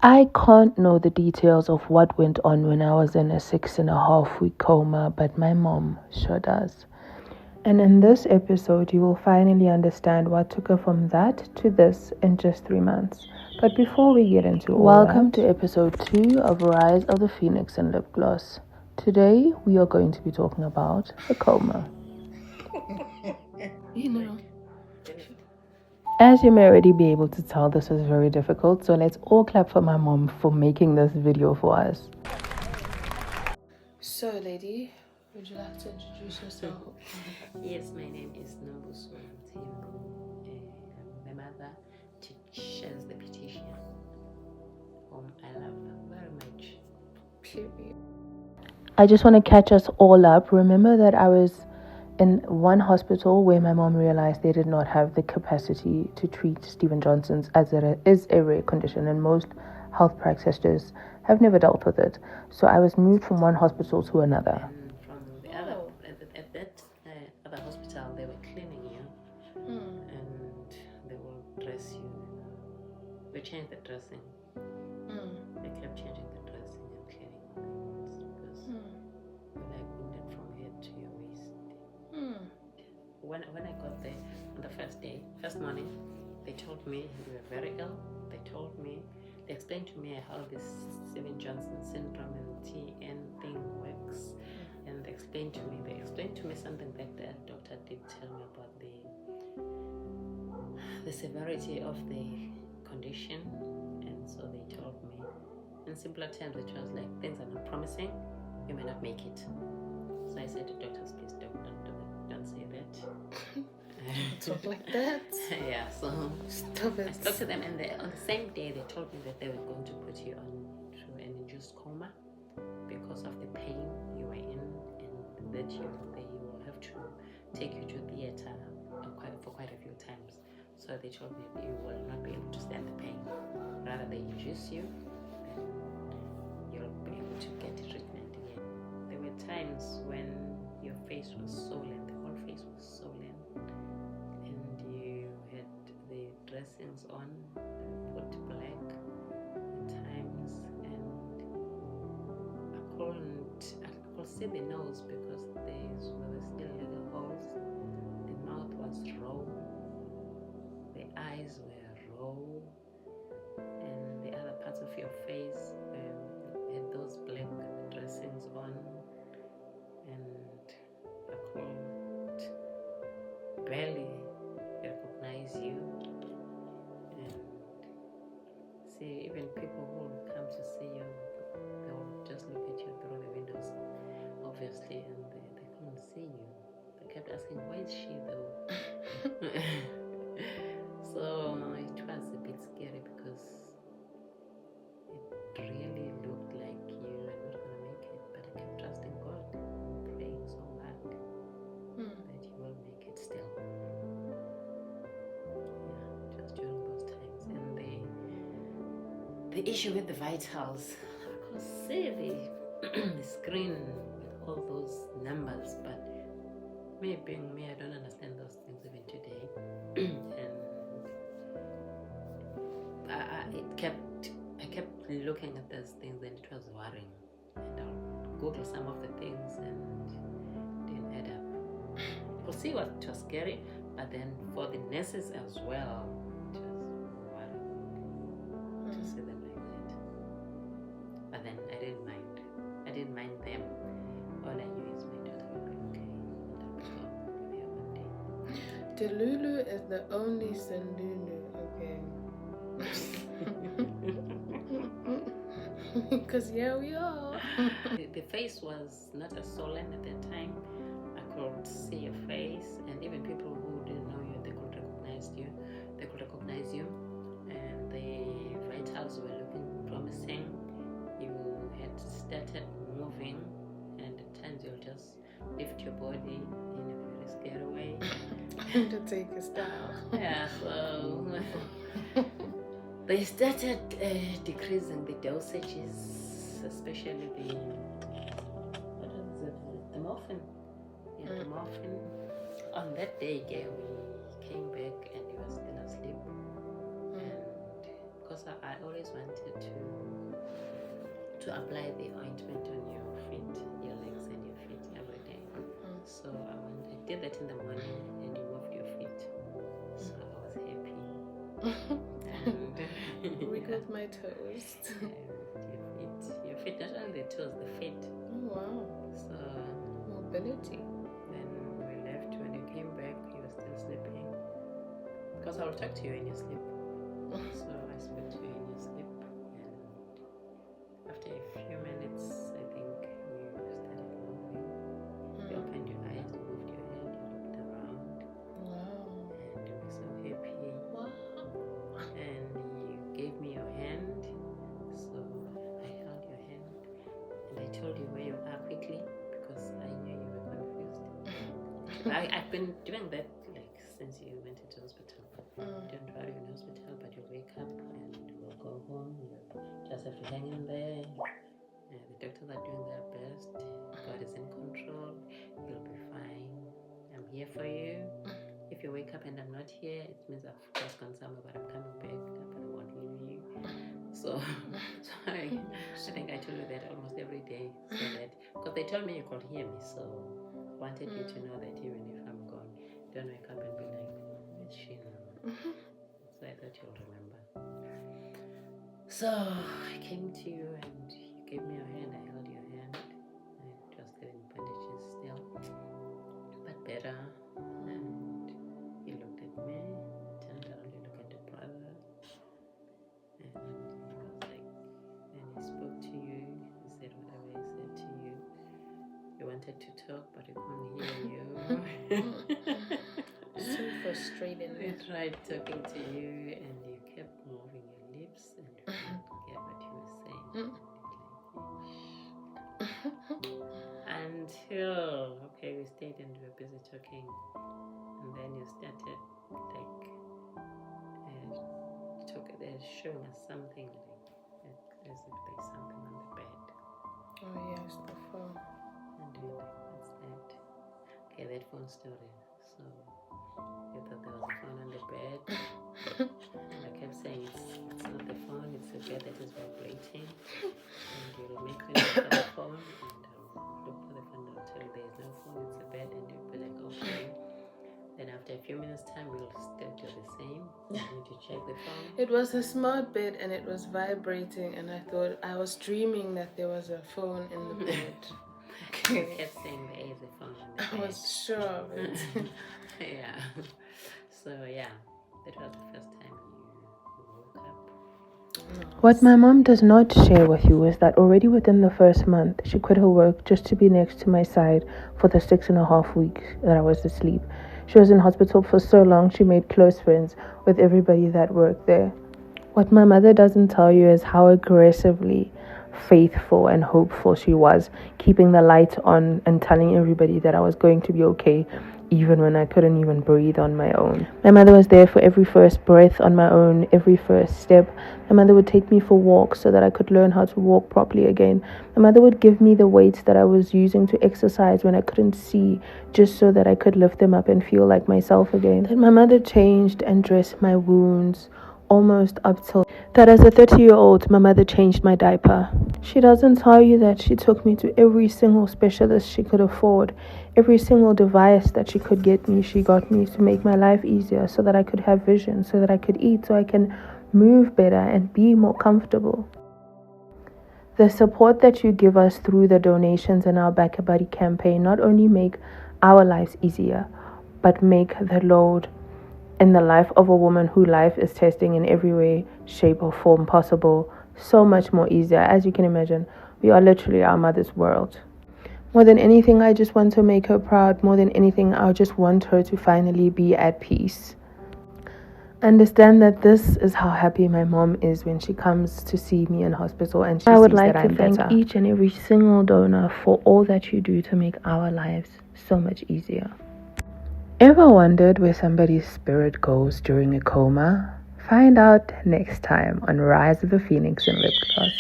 I can't know the details of what went on when I was in a 6.5-week coma, but my mom sure does. And in this episode, you will finally understand what took her from that to this in just 3 months. But before we get into all Welcome to episode 2 of Rise of the Phoenix and Lipgloss. Today, we are going to be talking about the coma. As you may already be able to tell, this was very difficult, so let's all clap for my mom for making this video for us. So, lady, would you like to introduce yourself? Yes, my name is Nobuso Timbu. I'm the mother to Shares the Petition, whom I love very much. I just want to catch us all up. Remember that I was in one hospital where my mom realized they did not have the capacity to treat Stephen Johnson's, as it is a rare condition and most health practitioners have never dealt with it. So I was moved from one hospital to another. And from the other, at that other hospital, they were cleaning you and they will dress you. They changed the dressing. They kept changing the dressing and cleaning things because you're like wounded from head to your waist. When I got there on the first morning, they told me you were very ill. They explained to me how this Stephen Johnson syndrome and TN thing works, and they explained to me something that the doctor did tell me about the severity of the condition, and so they told me in simpler terms, it was like things are not promising, you may not make it. So I said to doctors, please don't do that, don't say that. Talk like that? Yeah, so Stop it. I spoke to them, and on the same day they told me that they were going to put you on to an induced coma because of the pain you were in, and that they will have to take you to theater for quite a few times. So they told me you will not be able to stand the pain. Rather they induce you, then you'll be able to get treatment again. There were times when your face was swollen, the whole face was swollen, and you had the dressings on, put black at times, and I could see the nose because there were still little holes. The mouth was raw, the eyes were raw, and the other parts of your face had those black dressings on, and I could barely recognize you. And see, even people who will come to see you, they will just look at you through the windows, obviously, and they couldn't see you. They kept asking, where is she though? So it was a bit scary because it really looked like you were not going to make it, but I kept trusting God, praying so hard that you will make it still. Yeah, just during those times. And the issue with the vitals, I could see the screen with all those numbers, but me being me, I don't understand those things even today. And I kept looking at those things, and it was worrying. And I'll Google some of the things and it didn't add up. We'll see what it was scary, but then for the nurses as well, it was worrying to see them like that. But then I didn't mind. I didn't mind them. All I knew is my daughter will be okay, and I'll be gone with her one day. Delulu is the only Sandulu, okay? Because yeah, we are. The face was not as swollen at that time. I could see your face, and even people who didn't know you, they could recognize you. And the vitals were looking promising. You had started moving, and at times you'll just lift your body in a very scary way. Undertaker style. Yeah, so they started decreasing the dosages, especially the morphine. Yeah, the morphine. On that day, we came back and he was still asleep. And because I always wanted to to apply the ointment on your feet, your legs and your feet every day. So I did that in the morning, and you moved your feet. So I was happy. And wiggled my toes. your feet, not only the toes, the feet. Oh wow! So mobility. then we left. When you came back, you were still sleeping. Because I will talk to you in your sleep. So I spoke to you in your sleep, and after a few minutes, I think you started moving. You opened your eyes, you moved your head, you looked around. Wow! And you were so happy. Wow! And you gave me your hand. So I held your hand, and I told you where you are quickly because I knew you were confused. I've been doing that like since you went into hospital. Don't worry in hospital, but you'll wake up and we'll go home. You just have to hang in there. The doctors are doing their best. God is in control. You'll be fine. I'm here for you. If you wake up and I'm not here, it means I've just gone somewhere, but I'm coming back, but I won't leave you. So I think I told you that almost every day, so that because they told me you could hear me, so I wanted you to know that even if I'm gone, don't wake up and be like, where's she now? So I thought you'll remember. So I came to you and you gave me your hand. I held your hand. I was still in bandages still, but better. And you looked at me, turned around, you looked at your brother, and he was like, and he spoke to you. He said whatever he said to you. You wanted to talk, but he couldn't hear you. So frustrating. We tried talking to you, and you kept moving your lips, and you couldn't get what you were saying. Until we stayed and we were busy talking, and then you started showing us something like as if there's something on the bed. Oh yes, the phone. And we were like, what's that? Okay, that phone story. So you thought there was a phone on the bed. And I kept saying it's not the phone, it's the bed that is vibrating. And you'll make me look for the phone, and I'll look for the phone, and I'll tell you there is no phone, it's a bed, and you'll be like, okay. Then after a few minutes time, we'll still do the same. You need to check the phone. It was a smart bed and it was vibrating, and I thought I was dreaming that there was a phone in the bed. You kept saying there is a phone in the bed. I was sure of it. Yeah. So yeah, that was the first time you woke up. What my mom does not share with you is that already within the first month, she quit her work just to be next to my side for the 6.5 weeks that I was asleep. She was in hospital for so long, she made close friends with everybody that worked there. What my mother doesn't tell you is how aggressively faithful and hopeful she was, keeping the light on and telling everybody that I was going to be okay, even when I couldn't even breathe on my own. My mother was there for every first breath on my own, every first step. My mother would take me for walks so that I could learn how to walk properly again. My mother would give me the weights that I was using to exercise when I couldn't see, just so that I could lift them up and feel like myself again. Then my mother changed and dressed my wounds almost up till that as a 30-year-old, my mother changed my diaper. She doesn't tell you that she took me to every single specialist she could afford. Every single device that she could get me, she got me to make my life easier so that I could have vision, so that I could eat, so I can move better and be more comfortable. The support that you give us through the donations and our Back a Buddy campaign not only make our lives easier, but make the load in the life of a woman who life is testing in every way, shape or form possible so much more easier. As you can imagine, we are literally our mother's world. More than anything, I just want to make her proud. More than anything, I just want her to finally be at peace. Understand that this is how happy my mom is when she comes to see me in hospital, and I would like to thank each and every single donor for all that you do to make our lives so much easier. Ever wondered where somebody's spirit goes during a coma? Find out next time on Rise of the Phoenix and Lipgloss.